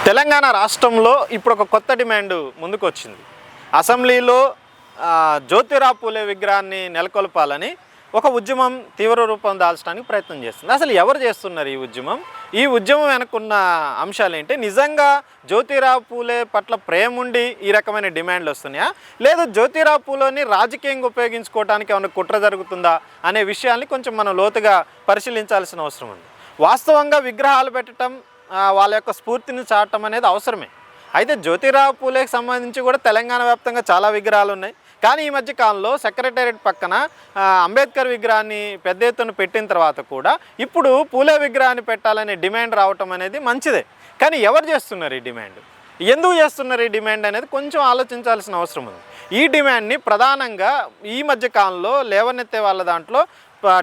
తెలంగాణ రాష్ట్రంలో ఇప్పుడు ఒక కొత్త డిమాండ్ ముందుకు వచ్చింది. అసెంబ్లీలో జ్యోతిరావు పూలే విగ్రహాన్ని నెలకొల్పాలని ఒక ఉద్యమం తీవ్ర రూపం దాల్చడానికి ప్రయత్నం చేస్తుంది. అసలు ఎవరు చేస్తున్నారు ఈ ఉద్యమం? ఈ ఉద్యమం వెనుకున్న అంశాలు ఏంటి? నిజంగా జ్యోతిరావు పూలే పట్ల ప్రేమ ఉండి ఈ రకమైన డిమాండ్లు వస్తున్నాయా, లేదా జ్యోతిరావు పూలేని రాజకీయంగా ఉపయోగించుకోవడానికి ఏమైనా కుట్ర జరుగుతుందా అనే విషయాన్ని కొంచెం మనం లోతుగా పరిశీలించాల్సిన అవసరం ఉంది. వాస్తవంగా విగ్రహాలు పెట్టడం, వాళ్ళ యొక్క స్ఫూర్తిని చాటం అనేది అవసరమే. అయితే జ్యోతిరావు పూలేకి సంబంధించి కూడా తెలంగాణ వ్యాప్తంగా చాలా విగ్రహాలు ఉన్నాయి. కానీ ఈ మధ్య కాలంలో సెక్రటేరియట్ పక్కన అంబేద్కర్ విగ్రహాన్ని పెద్ద ఎత్తున పెట్టిన తర్వాత కూడా ఇప్పుడు పూలే విగ్రహాన్ని పెట్టాలనే డిమాండ్ రావటం అనేది మంచిదే. కానీ ఎవరు చేస్తున్నారు ఈ డిమాండ్? ఎందుకు చేస్తున్నారు ఈ డిమాండ్ అనేది కొంచెం ఆలోచించాల్సిన అవసరం ఉంది. ఈ డిమాండ్ని ప్రధానంగా ఈ మధ్య కాలంలో లేవనెత్తే వాళ్ళ దాంట్లో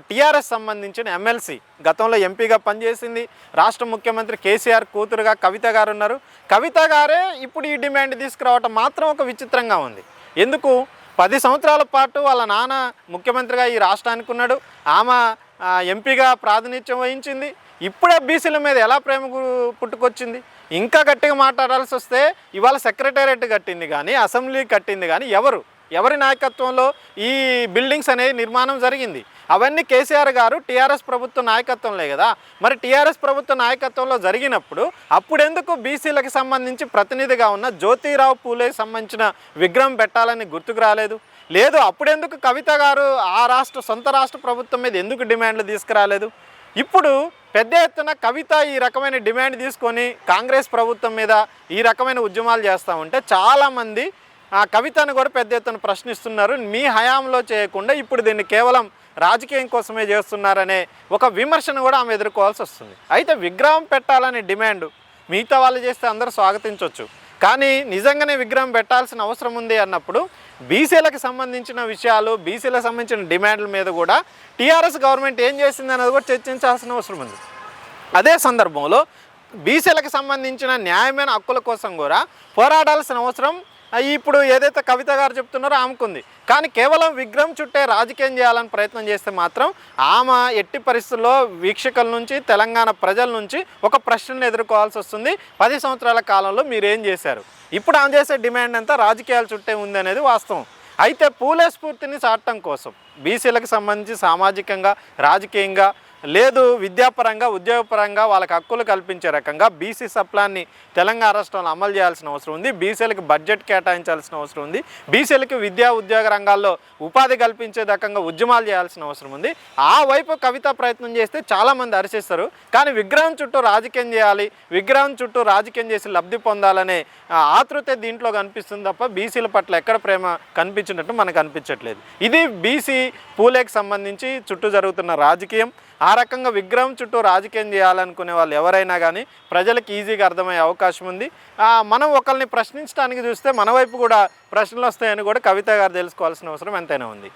టీఆర్ఎస్ సంబంధించిన ఎమ్మెల్సీ, గతంలో ఎంపీగా పనిచేసింది, రాష్ట్ర ముఖ్యమంత్రి కేసీఆర్ కూతురుగా కవిత గారు ఉన్నారు. కవిత గారే ఇప్పుడు ఈ డిమాండ్ తీసుకురావటం మాత్రం ఒక విచిత్రంగా ఉంది. ఎందుకు? 10 సంవత్సరాల పాటు వాళ్ళ నాన్న ముఖ్యమంత్రిగా ఈ రాష్ట్రానికి ఉన్నాడు, ఆమె ఎంపీగా ప్రాతినిధ్యం వహించింది. ఇప్పుడే బీసీల మీద ఎలా ప్రేమ పుట్టుకొచ్చింది? ఇంకా గట్టిగా మాట్లాడాల్సి వస్తే ఇవాళ సెక్రటేరియట్ కట్టింది కానీ, అసెంబ్లీ కట్టింది కానీ ఎవరి నాయకత్వంలో ఈ బిల్డింగ్స్ అనేది నిర్మాణం జరిగింది? అవన్నీ కేసీఆర్ గారు టీఆర్ఎస్ ప్రభుత్వ నాయకత్వంలే కదా. మరి టీఆర్ఎస్ ప్రభుత్వ నాయకత్వంలో జరిగినప్పుడు అప్పుడెందుకు బీసీలకు సంబంధించి ప్రతినిధిగా ఉన్న జ్యోతిరావు పూలేకి సంబంధించిన విగ్రహం పెట్టాలని గుర్తుకు రాలేదు? లేదు, అప్పుడెందుకు కవిత గారు ఆ సొంత రాష్ట్ర ప్రభుత్వం మీద ఎందుకు డిమాండ్లు తీసుకురాలేదు? ఇప్పుడు పెద్ద ఎత్తున కవిత ఈ రకమైన డిమాండ్ తీసుకొని కాంగ్రెస్ ప్రభుత్వం మీద ఈ రకమైన ఉద్యమాలు చేస్తూ ఉంటే చాలామంది కవితను కూడా పెద్ద ఎత్తున ప్రశ్నిస్తున్నారు. మీ హయాంలో చేయకుండా ఇప్పుడు దీన్ని కేవలం రాజకీయం కోసమే చేస్తున్నారనే ఒక విమర్శను కూడా ఆమె ఎదుర్కోవాల్సి వస్తుంది. అయితే విగ్రహం పెట్టాలనే డిమాండ్ మిగతా వాళ్ళు చేస్తే అందరూ స్వాగతించవచ్చు. కానీ నిజంగానే విగ్రహం పెట్టాల్సిన అవసరం ఉంది అన్నప్పుడు బీసీలకు సంబంధించిన విషయాలు, బీసీలకు సంబంధించిన డిమాండ్ల మీద కూడా టీఆర్ఎస్ గవర్నమెంట్ ఏం చేసింది అన్నది కూడా చర్చించాల్సిన అవసరం ఉంది. అదే సందర్భంలో బీసీలకు సంబంధించిన న్యాయమైన హక్కుల కోసం కూడా పోరాడాల్సిన అవసరం ఇప్పుడు ఏదైతే కవిత గారు చెప్తున్నారో ఆమెకుంది. కానీ కేవలం విగ్రహం చుట్టే రాజకీయం చేయాలని ప్రయత్నం చేస్తే మాత్రం ఆమె ఎట్టి పరిస్థితుల్లో వీక్షకుల నుంచి, తెలంగాణ ప్రజల నుంచి ఒక ప్రశ్నను ఎదుర్కోవాల్సి వస్తుంది. 10 సంవత్సరాల కాలంలో మీరేం చేశారు? ఇప్పుడు ఆమె చేసే డిమాండ్ అంతా రాజకీయాల చుట్టే ఉంది అనేది వాస్తవం. అయితే పూలే స్ఫూర్తిని చాటడం కోసం బీసీలకు సంబంధించి సామాజికంగా, రాజకీయంగా, లేదు విద్యాపరంగా, ఉద్యోగపరంగా వాళ్ళకి హక్కులు కల్పించే రకంగా బీసీ సప్లాన్ని తెలంగాణ రాష్ట్రంలో అమలు చేయాల్సిన అవసరం ఉంది. బీసీలకు బడ్జెట్ కేటాయించాల్సిన అవసరం ఉంది. బీసీలకు విద్యా ఉద్యోగ రంగాల్లో ఉపాధి కల్పించే రకంగా ఉద్యమాలు చేయాల్సిన అవసరం ఉంది. ఆ వైపు కవిత ప్రయత్నం చేస్తే చాలామంది హర్షిస్తారు. కానీ విగ్రహం చుట్టూ రాజకీయం చేయాలి, విగ్రహం చుట్టూ రాజకీయం చేసి లబ్ధి పొందాలనే ఆతృత దీంట్లో కనిపిస్తుంది తప్ప బీసీల పట్ల ఎక్కడ ప్రేమ కనిపించినట్టు మనకు అనిపించట్లేదు. ఇది బీసీ పూలేకి సంబంధించి చుట్టూ జరుగుతున్న రాజకీయం. ఆ రకంగా విగ్రహం చుట్టూ రాజకీయం చేయాలనుకునే వాళ్ళు ఎవరైనా కానీ ప్రజలకు ఈజీగా అర్థమయ్యే అవకాశం ఉంది. మనం ఒకరిని ప్రశ్నించడానికి చూస్తే మన వైపు కూడా ప్రశ్నలు వస్తాయని కూడా కవిత గారు తెలుసుకోవాల్సిన అవసరం ఎంతైనా ఉంది.